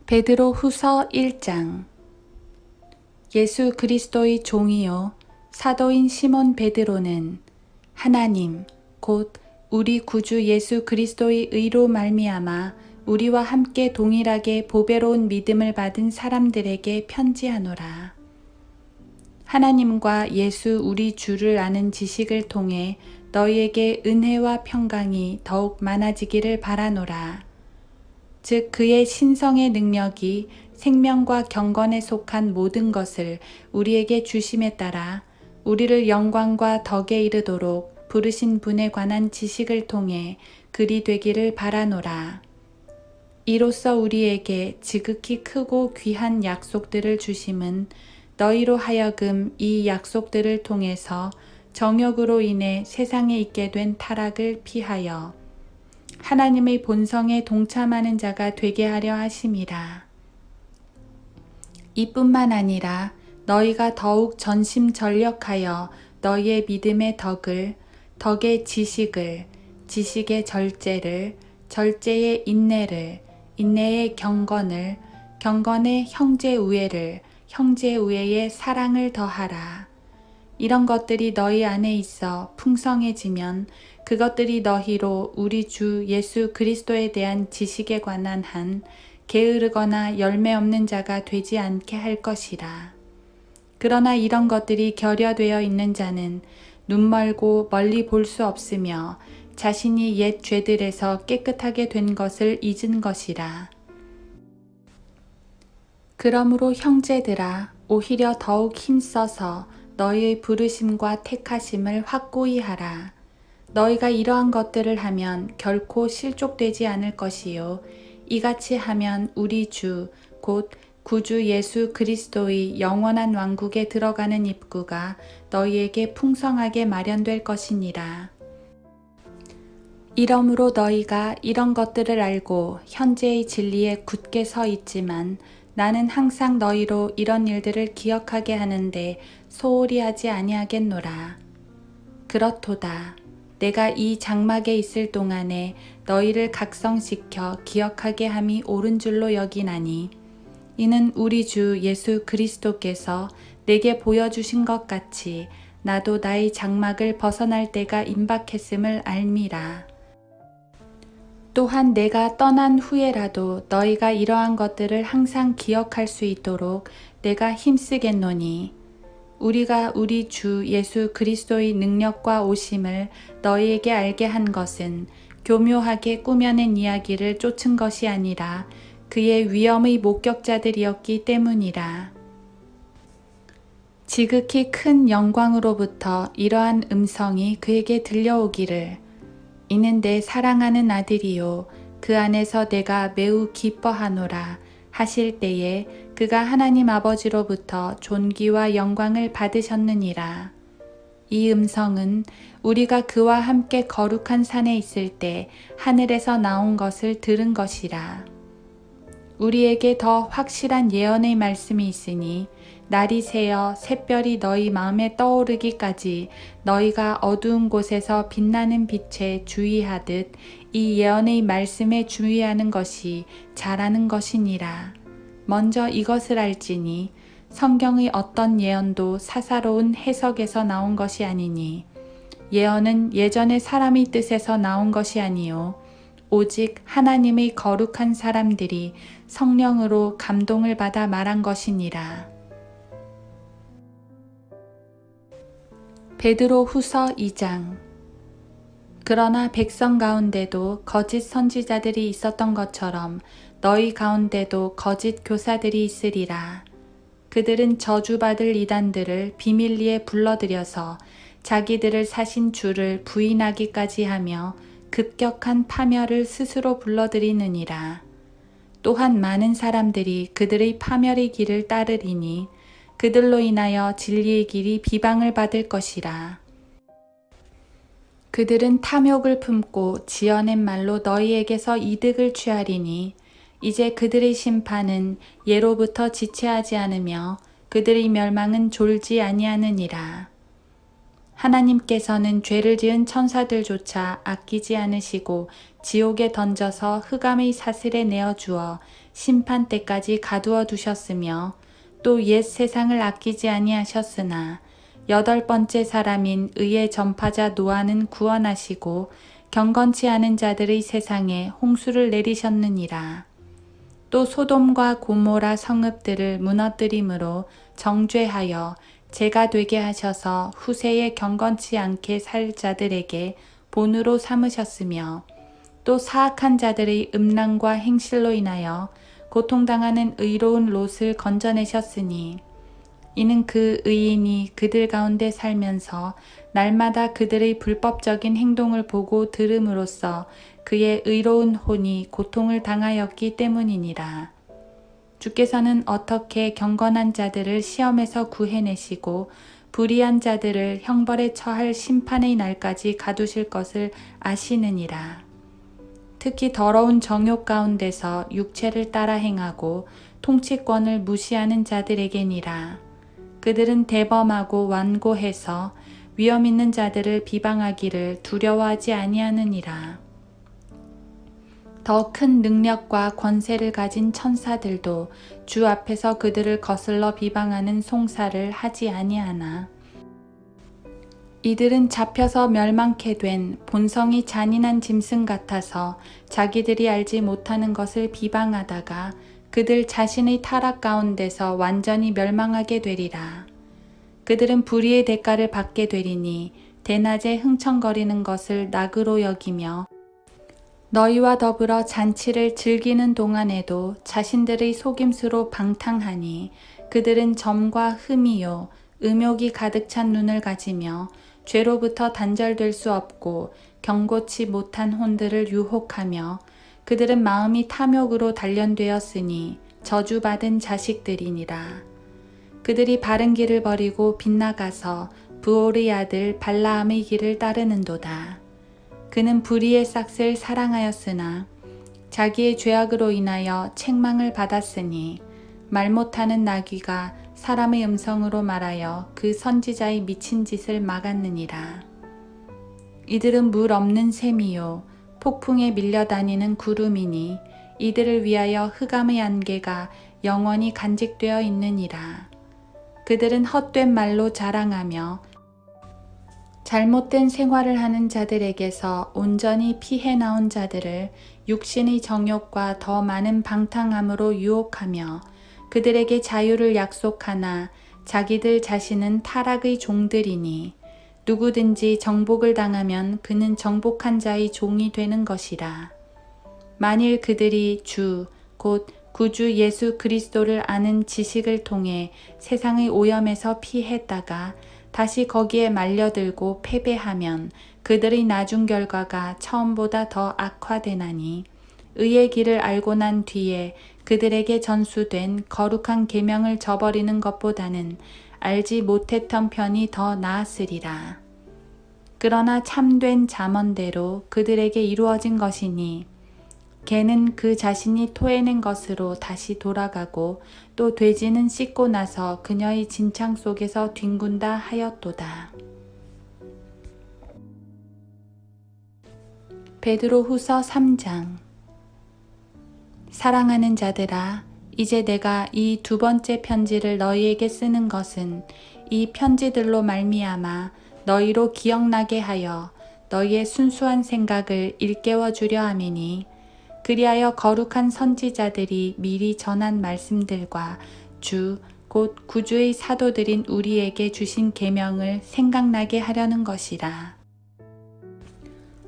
베드로 후서 1장. 예수 그리스도의 종이요 사도인 시몬 베드로는 하나님 곧 우리 구주 예수 그리스도의 의로 말미암아 우리와 함께 동일하게 보배로운 믿음을 받은 사람들에게 편지하노라. 하나님과 예수 우리 주를 아는 지식을 통해 너희에게 은혜와 평강이 더욱 많아지기를 바라노라. 즉 그의 신성의 능력이 생명과 경건에 속한 모든 것을 우리에게 주심에 따라 우리를 영광과 덕에 이르도록 부르신 분에 관한 지식을 통해 그리 되기를 바라노라. 이로써 우리에게 지극히 크고 귀한 약속들을 주심은 너희로 하여금 이 약속들을 통해서 정욕으로 인해 세상에 있게 된 타락을 피하여 하나님의 본성에 동참하는 자가 되게 하려 하심이라. 이뿐만 아니라 너희가 더욱 전심전력하여 너희의 믿음의 덕을, 덕의 지식을, 지식의 절제를, 절제의 인내를, 인내의 경건을, 경건의 형제우애를, 형제우애의 사랑을 더하라. 이런 것들이 너희 안에 있어 풍성해지면 그것들이 너희로 우리 주 예수 그리스도에 대한 지식에 관한 한 게으르거나 열매 없는 자가 되지 않게 할 것이라. 그러나 이런 것들이 결여되어 있는 자는 눈멀고 멀리 볼 수 없으며 자신이 옛 죄들에서 깨끗하게 된 것을 잊은 것이라. 그러므로 형제들아 오히려 더욱 힘써서 너희의 부르심과 택하심을 확고히 하라. 너희가 이러한 것들을 하면 결코 실족되지 않을 것이요 이같이 하면 우리 주 곧 구주 예수 그리스도의 영원한 왕국에 들어가는 입구가 너희에게 풍성하게 마련될 것이니라. 이러므로 너희가 이런 것들을 알고 현재의 진리에 굳게 서 있지만 나는 항상 너희로 이런 일들을 기억하게 하는데 소홀히 하지 아니하겠노라. 그렇도다. 내가 이 장막에 있을 동안에 너희를 각성시켜 기억하게 함이 옳은 줄로 여기나니 이는 우리 주 예수 그리스도께서 내게 보여주신 것 같이 나도 나의 장막을 벗어날 때가 임박했음을 알미라. 또한 내가 떠난 후에라도 너희가 이러한 것들을 항상 기억할 수 있도록 내가 힘쓰겠노니 우리가 우리 주 예수 그리스도의 능력과 오심을 너희에게 알게 한 것은 교묘하게 꾸며낸 이야기를 쫓은 것이 아니라 그의 위엄의 목격자들이었기 때문이라. 지극히 큰 영광으로부터 이러한 음성이 그에게 들려오기를 이는 내 사랑하는 아들이요 그 안에서 내가 매우 기뻐하노라 하실 때에 그가 하나님 아버지로부터 존귀와 영광을 받으셨느니라. 이 음성은 우리가 그와 함께 거룩한 산에 있을 때 하늘에서 나온 것을 들은 것이라. 우리에게 더 확실한 예언의 말씀이 있으니 날이 새어 샛별이 너희 마음에 떠오르기까지 너희가 어두운 곳에서 빛나는 빛에 주의하듯 이 예언의 말씀에 주의하는 것이 잘하는 것이니라. 먼저 이것을 알지니 성경의 어떤 예언도 사사로운 해석에서 나온 것이 아니니 예언은 예전의 사람의 뜻에서 나온 것이 아니요 오직 하나님의 거룩한 사람들이 성령으로 감동을 받아 말한 것이니라. 베드로 후서 2장. 그러나 백성 가운데도 거짓 선지자들이 있었던 것처럼 너희 가운데도 거짓 교사들이 있으리라. 그들은 저주받을 이단들을 비밀리에 불러들여서 자기들을 사신 주를 부인하기까지 하며 급격한 파멸을 스스로 불러들이느니라. 또한 많은 사람들이 그들의 파멸의 길을 따르리니 그들로 인하여 진리의 길이 비방을 받을 것이라. 그들은 탐욕을 품고 지어낸 말로 너희에게서 이득을 취하리니 이제 그들의 심판은 예로부터 지체하지 않으며 그들의 멸망은 졸지 아니하느니라. 하나님께서는 죄를 지은 천사들조차 아끼지 않으시고 지옥에 던져서 흑암의 사슬에 내어주어 심판 때까지 가두어 두셨으며 또 옛 세상을 아끼지 아니하셨으나 여덟 번째 사람인 의의 전파자 노아는 구원하시고 경건치 않은 자들의 세상에 홍수를 내리셨느니라. 또 소돔과 고모라 성읍들을 무너뜨림으로 정죄하여 죄가 되게 하셔서 후세에 경건치 않게 살 자들에게 본으로 삼으셨으며 또 사악한 자들의 음란과 행실로 인하여 고통당하는 의로운 롯을 건져내셨으니 이는 그 의인이 그들 가운데 살면서 날마다 그들의 불법적인 행동을 보고 들음으로써 그의 의로운 혼이 고통을 당하였기 때문이니라. 주께서는 어떻게 경건한 자들을 시험에서 구해내시고 불의한 자들을 형벌에 처할 심판의 날까지 가두실 것을 아시느니라. 특히 더러운 정욕 가운데서 육체를 따라 행하고 통치권을 무시하는 자들에게니라. 그들은 대범하고 완고해서 위엄 있는 자들을 비방하기를 두려워하지 아니하느니라. 더 큰 능력과 권세를 가진 천사들도 주 앞에서 그들을 거슬러 비방하는 송사를 하지 아니하나 이들은 잡혀서 멸망케 된 본성이 잔인한 짐승 같아서 자기들이 알지 못하는 것을 비방하다가 그들 자신의 타락 가운데서 완전히 멸망하게 되리라. 그들은 불의의 대가를 받게 되리니 대낮에 흥청거리는 것을 낙으로 여기며 너희와 더불어 잔치를 즐기는 동안에도 자신들의 속임수로 방탕하니 그들은 점과 흠이요 음욕이 가득 찬 눈을 가지며 죄로부터 단절될 수 없고 경고치 못한 혼들을 유혹하며 그들은 마음이 탐욕으로 단련되었으니 저주받은 자식들이니라. 그들이 바른 길을 버리고 빗나가서 부올의 아들 발라함의 길을 따르는도다. 그는 불의의 싹을 사랑하였으나 자기의 죄악으로 인하여 책망을 받았으니 말 못하는 나귀가 사람의 음성으로 말하여 그 선지자의 미친 짓을 막았느니라. 이들은 물 없는 샘이요 폭풍에 밀려다니는 구름이니 이들을 위하여 흑암의 안개가 영원히 간직되어 있느니라. 그들은 헛된 말로 자랑하며 잘못된 생활을 하는 자들에게서 온전히 피해 나온 자들을 육신의 정욕과 더 많은 방탕함으로 유혹하며 그들에게 자유를 약속하나 자기들 자신은 타락의 종들이니 누구든지 정복을 당하면 그는 정복한 자의 종이 되는 것이라. 만일 그들이 주, 곧 구주 예수 그리스도를 아는 지식을 통해 세상의 오염에서 피했다가 다시 거기에 말려들고 패배하면 그들의 나중 결과가 처음보다 더 악화되나니 의의 길을 알고 난 뒤에 그들에게 전수된 거룩한 계명을 저버리는 것보다는 알지 못했던 편이 더 나았으리라. 그러나 참된 잠언대로 그들에게 이루어진 것이니 개는 그 자신이 토해낸 것으로 다시 돌아가고 또 돼지는 씻고 나서 그녀의 진창 속에서 뒹군다 하였도다. 베드로후서 3장. 사랑하는 자들아, 이제 내가 이 두 번째 편지를 너희에게 쓰는 것은 이 편지들로 말미암아 너희로 기억나게 하여 너희의 순수한 생각을 일깨워 주려 함이니 그리하여 거룩한 선지자들이 미리 전한 말씀들과 주, 곧 구주의 사도들인 우리에게 주신 계명을 생각나게 하려는 것이라.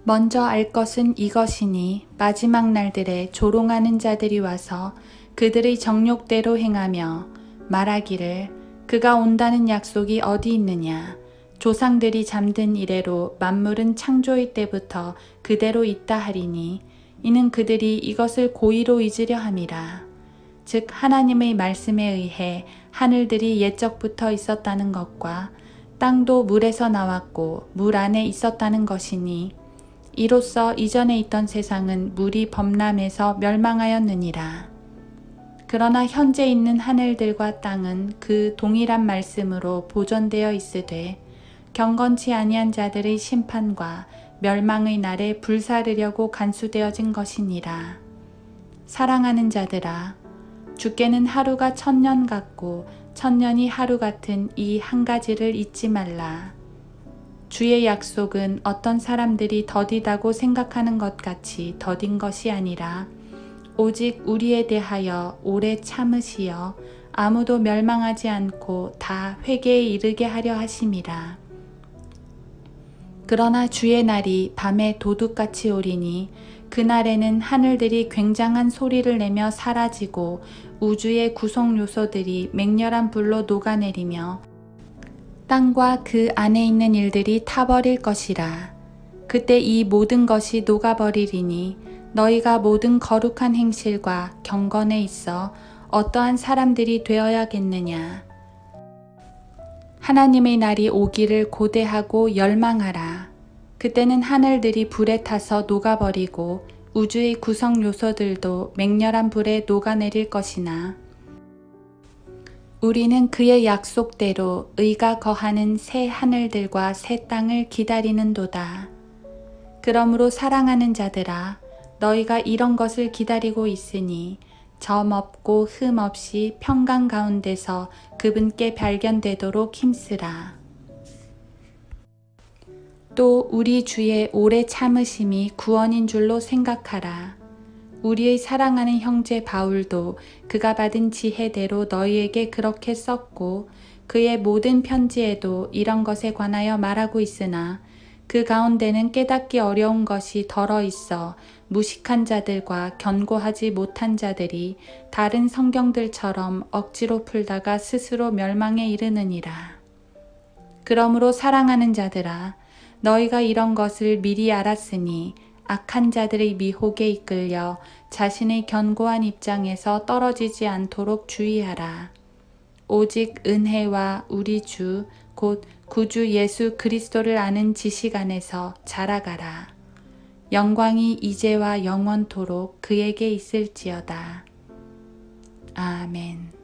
먼저 알 것은 이것이니 마지막 날들에 조롱하는 자들이 와서 그들의 정욕대로 행하며 말하기를 그가 온다는 약속이 어디 있느냐. 조상들이 잠든 이래로 만물은 창조의 때부터 그대로 있다 하리니 이는 그들이 이것을 고의로 잊으려 함이라. 즉 하나님의 말씀에 의해 하늘들이 옛적부터 있었다는 것과 땅도 물에서 나왔고 물 안에 있었다는 것이니 이로써 이전에 있던 세상은 물이 범람해서 멸망하였느니라. 그러나 현재 있는 하늘들과 땅은 그 동일한 말씀으로 보존되어 있으되 경건치 아니한 자들의 심판과 멸망의 날에 불사르려고 간수되어진 것이니라. 사랑하는 자들아, 주께는 하루가 1000년 같고 1000년이 하루 같은 이 한 가지를 잊지 말라. 주의 약속은 어떤 사람들이 더디다고 생각하는 것 같이 더딘 것이 아니라 오직 우리에 대하여 오래 참으시어 아무도 멸망하지 않고 다 회개에 이르게 하려 하심이라. 그러나 주의 날이 밤에 도둑같이 오리니 그날에는 하늘들이 굉장한 소리를 내며 사라지고 우주의 구성 요소들이 맹렬한 불로 녹아내리며 땅과 그 안에 있는 일들이 타버릴 것이라. 그때 이 모든 것이 녹아버리리니 너희가 모든 거룩한 행실과 경건에 있어 어떠한 사람들이 되어야겠느냐. 하나님의 날이 오기를 고대하고 열망하라. 그때는 하늘들이 불에 타서 녹아버리고 우주의 구성 요소들도 맹렬한 불에 녹아내릴 것이나 우리는 그의 약속대로 의가 거하는 새 하늘들과 새 땅을 기다리는도다. 그러므로 사랑하는 자들아, 너희가 이런 것을 기다리고 있으니 점 없고 흠 없이 평강 가운데서 그분께 발견되도록 힘쓰라. 또 우리 주의 오래 참으심이 구원인 줄로 생각하라. 우리의 사랑하는 형제 바울도 그가 받은 지혜대로 너희에게 그렇게 썼고 그의 모든 편지에도 이런 것에 관하여 말하고 있으나 그 가운데는 깨닫기 어려운 것이 덜어 있어 무식한 자들과 견고하지 못한 자들이 다른 성경들처럼 억지로 풀다가 스스로 멸망에 이르느니라. 그러므로 사랑하는 자들아, 너희가 이런 것을 미리 알았으니 악한 자들의 미혹에 이끌려 자신의 견고한 입장에서 떨어지지 않도록 주의하라. 오직 은혜와 우리 주 곧 구주 예수 그리스도를 아는 지식 안에서 자라가라. 영광이 이제와 영원토록 그에게 있을지어다. 아멘.